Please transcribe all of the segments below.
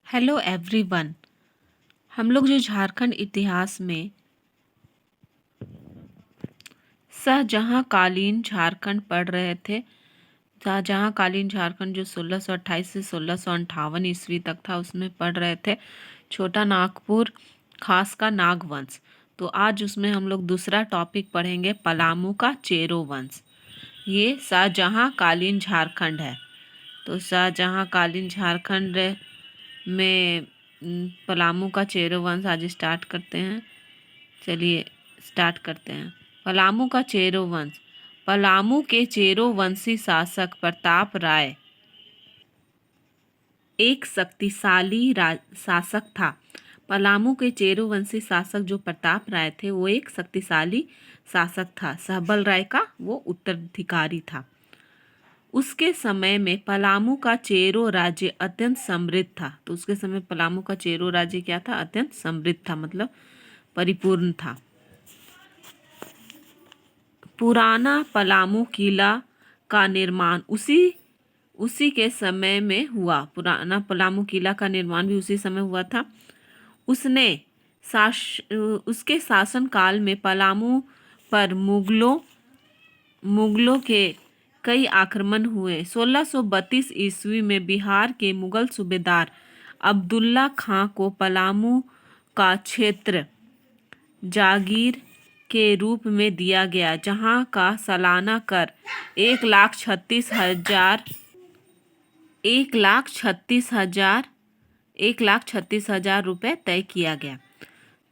Hello everyone. हम लोग जो झारखंड इतिहास में शाहजहाँ कालीन झारखंड पढ़ रहे थे। शाहजहाँ कालीन झारखंड जो 1628 से 1658 ईस्वी तक था, उसमें पढ़ रहे थे छोटा नागपुर खास का नागवंश। तो आज उसमें हम लोग दूसरा टॉपिक पढ़ेंगे, पलामू का चेरो वंश। ये शाहजहाँ कालीन झारखंड है। तो शाहजहाँ कालीन झारखंड में पलामू का चेरो वंश आज स्टार्ट करते हैं। चलिए स्टार्ट करते हैं। पलामू का चेरो वंश। पलामू के चेरो वंशी शासक प्रताप राय एक शक्तिशाली शासक था। पलामू के चेरो वंशी शासक जो प्रताप राय थे, वो एक शक्तिशाली शासक था। सहबल राय का वो उत्तराधिकारी था। उसके समय में पलामू का चेरो राज्य अत्यंत समृद्ध था। तो उसके समय पलामू का चेरो राज्य क्या था? अत्यंत समृद्ध था, मतलब परिपूर्ण था। पुराना पलामू किला का निर्माण उसी के समय में हुआ। पुराना पलामू किला का निर्माण भी उसी समय हुआ था। उसके शासन काल में पलामू पर मुगलों के कई आक्रमण हुए। 1632 ईस्वी में बिहार के मुगल सूबेदार अब्दुल्ला खां को पलामू का क्षेत्र जागीर के रूप में दिया गया, जहां का सालाना कर 1,36,000 रुपये तय किया गया।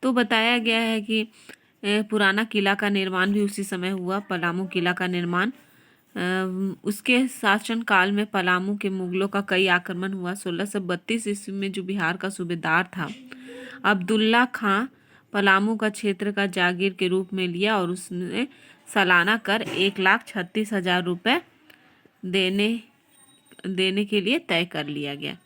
तो बताया गया है कि पुराना किला का निर्माण भी उसी समय हुआ। पलामू किला का निर्माण उसके शासन काल में पलामू के मुगलों का कई आक्रमण हुआ। 1632 ईस्वी में जो बिहार का सूबेदार था अब्दुल्ला खां, पलामू का क्षेत्र का जागीर के रूप में लिया और उसने सालाना कर 1,36,000 रुपये देने के लिए तय कर लिया गया।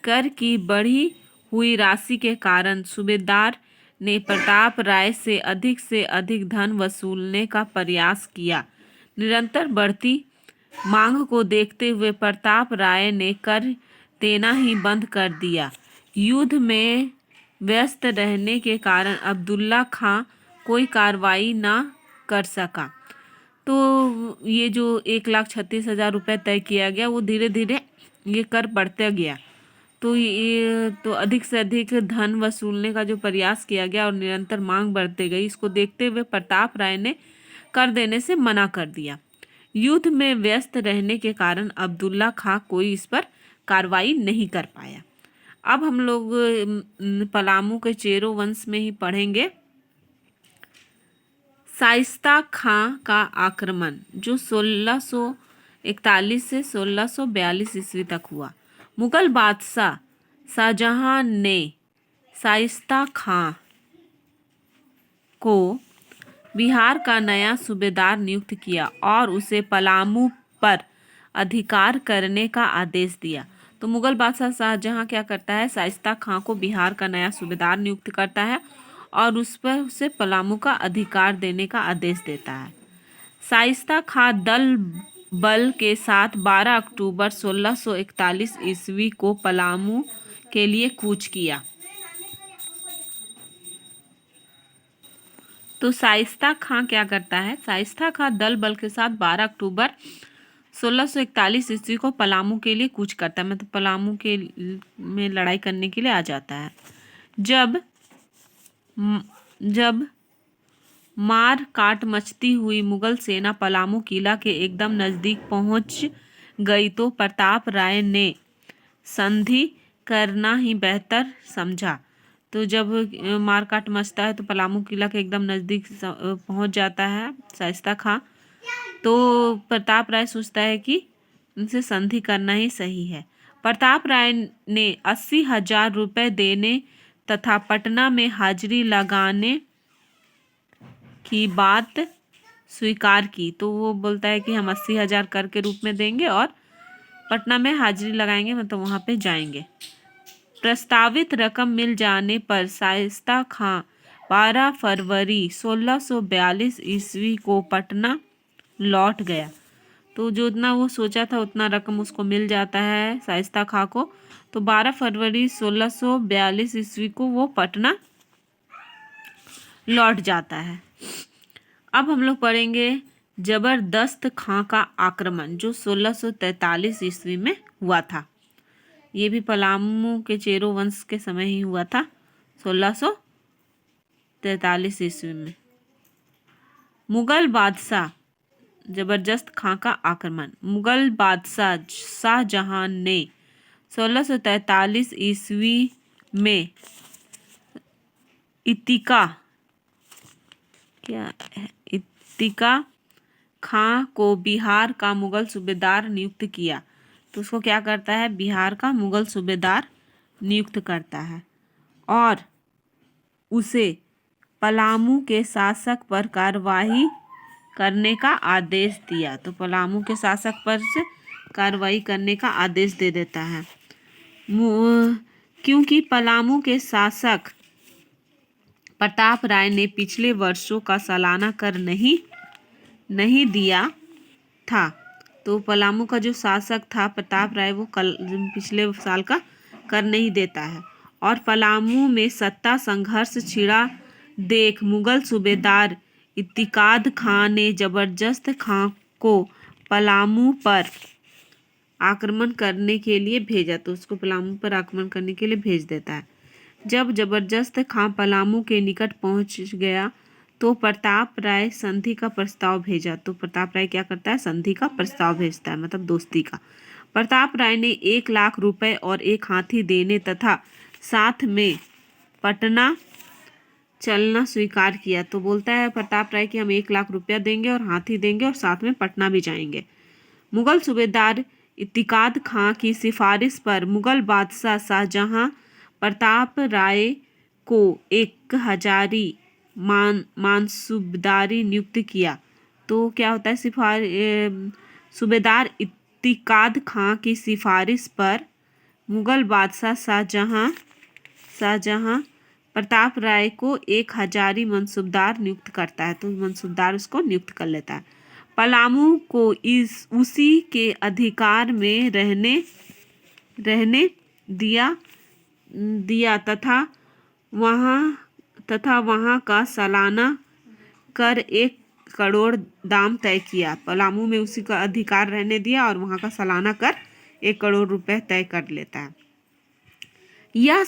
कर की बढ़ी हुई राशि के कारण सूबेदार ने प्रताप राय से अधिक धन वसूलने का प्रयास किया। निरंतर बढ़ती मांग को देखते हुए प्रताप राय ने कर देना ही बंद कर दिया। युद्ध में व्यस्त रहने के कारण अब्दुल्ला खां कोई कार्रवाई न कर सका। तो ये जो 1,36,000 रुपये तय किया गया, वो धीरे धीरे ये कर बढ़ता गया। तो ये तो अधिक से अधिक धन वसूलने का जो प्रयास किया गया और निरंतर मांग बढ़ते गई, इसको देखते हुए प्रताप राय ने कर देने से मना कर दिया। युद्ध में व्यस्त रहने के कारण अब्दुल्ला खां कोई इस पर कार्रवाई नहीं कर पाया। अब हम लोग पलामू के चेरो वंश में ही पढ़ेंगे शाइस्ता खां का आक्रमण, जो 1641 से 1642 ईस्वी तक हुआ। मुगल बादशाह शाहजहां ने शाइस्ता खां को बिहार का नया सूबेदार नियुक्त किया और उसे पलामू पर अधिकार करने का आदेश दिया। तो मुगल बादशाह शाहजहां क्या करता है? शाइस्ता खां को बिहार का नया सूबेदार नियुक्त करता है और उस पर उसे पलामू का अधिकार देने का आदेश देता है। शाइस्ता खां दल बल के साथ 12 अक्टूबर 1641 ईस्वी को पलामू के लिए कूच किया। तो शाइस्ता खां क्या करता है? शाइस्ता खां दल बल के साथ 12 अक्टूबर 1641 ईस्वी को पलामू के लिए कूच करता है, मतलब पलामू के में लड़ाई करने के लिए आ जाता है। जब मार काट मचती हुई मुगल सेना पलामू किला के एकदम नजदीक पहुंच गई, तो प्रताप राय ने संधि करना ही बेहतर समझा। तो जब मारकाट मचता है तो पलामू किला के एकदम नज़दीक पहुंच जाता है शाइस्ता खां, तो प्रताप राय सोचता है कि उनसे संधि करना ही सही है। प्रताप राय ने 80,000 रुपये देने तथा पटना में हाजिरी लगाने की बात स्वीकार की। तो वो बोलता है कि हम 80,000 कर के रूप में देंगे और पटना में हाजिरी लगाएंगे, मतलब वहाँ पे जाएंगे। प्रस्तावित रकम मिल जाने पर शाइस्ता खां 12 फरवरी 1642 ईस्वी को पटना लौट गया। तो जो उतना वो सोचा था उतना रकम उसको मिल जाता है शाइस्ता खां को। तो 12 फरवरी 1642 ईस्वी को वो पटना लौट जाता है। अब हम लोग पढ़ेंगे जबरदस्त खां का आक्रमण जो 1643 ईस्वी में हुआ था। ये भी पलामू के चेरो वंश के समय ही हुआ था 1643 ईस्वी में। मुगल बादशाह जबरदस्त खां का आक्रमण। मुगल बादशाह शाहजहां ने 1643 ईस्वी में इतिका खां को बिहार का मुगल सूबेदार नियुक्त किया। तो उसको क्या करता है, बिहार का मुगल सूबेदार नियुक्त करता है और उसे पलामू के शासक पर कार्रवाई करने का आदेश दिया। तो पलामू के शासक पर से कार्रवाई करने का आदेश दे देता है। क्योंकि पलामू के शासक प्रताप राय ने पिछले वर्षों का सालाना कर नहीं दिया था। तो पलामू का जो शासक था प्रताप राय वो पिछले साल का कर नहीं देता है और पलामू में सत्ता संघर्ष छिड़ा देख मुगल सूबेदार इतिकाद खां ने जबरदस्त खां को पलामू पर आक्रमण करने के लिए भेजा। तो उसको पलामू पर आक्रमण करने के लिए भेज देता है। जब जबरदस्त खां पलामू के निकट पहुंच गया तो प्रताप राय संधि का प्रस्ताव भेजा। तो प्रताप राय क्या करता है, संधि का प्रस्ताव भेजता है, मतलब दोस्ती का। प्रताप राय ने 1 लाख रुपए और 1 हाथी देने तथा साथ में पटना चलना स्वीकार किया। तो बोलता है प्रताप राय कि हम 1 लाख रुपया देंगे और हाथी देंगे और साथ में पटना भी जाएंगे। मुगल सूबेदार इतिकाद खां की सिफारिश पर मुगल बादशाह शाहजहां प्रताप राय को 1000 मानसूबदारी नियुक्त किया। तो क्या होता है, सूबेदार इतिकाद खां की सिफारिश पर मुगल बादशाह शाहजहां प्रताप राय को 1000 मनसूबदार नियुक्त करता है। तो मनसूबदार उसको नियुक्त कर लेता है। पलामू को उसी के अधिकार में रहने दिया तथा वहाँ का सालाना कर 1 करोड़ दाम तय किया। पलामू में उसी का अधिकार रहने दिया और वहाँ का सालाना कर 1 करोड़ रुपए तय कर लेता है। यह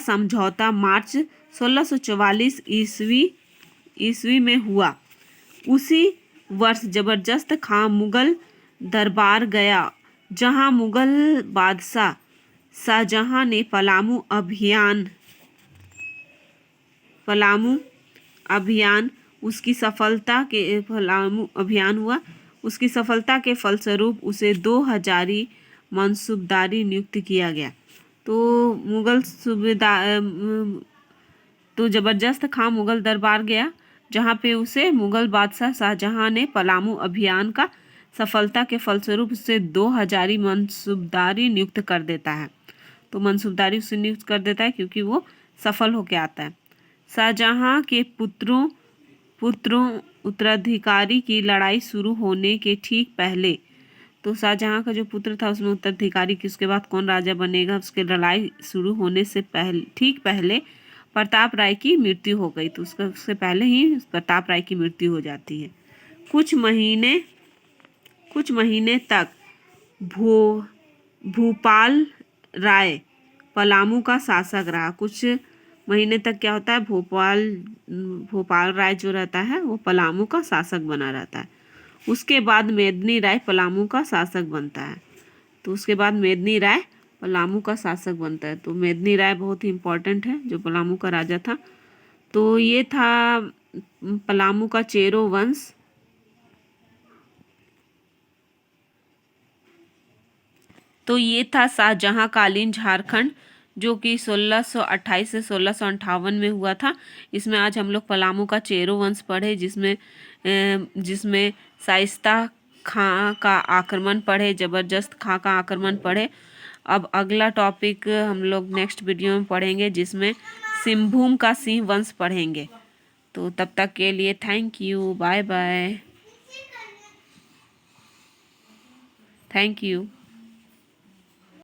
समझौता मार्च 1644 ईस्वी में हुआ। उसी वर्ष जबरदस्त खां मुगल दरबार गया जहां मुगल बादशाह शाहजहां ने पलामू अभियान उसकी सफलता के फलस्वरूप उसे 2000 मनसूबदारी नियुक्त किया गया। तो जबरदस्त खां मुगल दरबार गया जहाँ पे उसे मुगल बादशाह शाहजहां ने पलामू अभियान का सफलता के फलस्वरूप उसे 2000 मनसूबदारी नियुक्त कर देता है। तो मनसूबदारी उसे नियुक्त कर देता है क्योंकि वो सफल होके आता है। शाहजहां के पुत्रों उत्तराधिकारी की लड़ाई शुरू होने के ठीक पहले, तो शाहजहां का जो पुत्र था उसमें उत्तराधिकारी की उसके बाद कौन राजा बनेगा उसके लड़ाई शुरू होने से ठीक पहले प्रताप राय की मृत्यु हो गई। तो उससे पहले ही प्रताप राय की मृत्यु हो जाती है। कुछ महीने तक भूपाल राय पलामू का शासक रहा। कुछ महीने तक क्या होता है, भोपाल राय जो रहता है वो पलामू का शासक बना रहता है। उसके बाद मेदिनी राय पलामू का शासक बनता है। तो उसके बाद मेदिनी राय पलामू का शासक बनता है। तो मेदिनी राय बहुत ही इम्पोर्टेंट है जो पलामू का राजा था। तो ये था पलामू का चेरो वंश। तो ये था शाहजहां कालीन झारखंड जो कि 1628 से 1658 में हुआ था। इसमें आज हम लोग पलामू का चेरो वंश पढ़े जिसमें शाइस्ता खां का आक्रमण पढ़े, जबरदस्त खां का आक्रमण पढ़े। अब अगला टॉपिक हम लोग नेक्स्ट वीडियो में पढ़ेंगे जिसमें सिंहभूम का सिंह वंश पढ़ेंगे। तो तब तक के लिए thank you, bye bye. Thank you.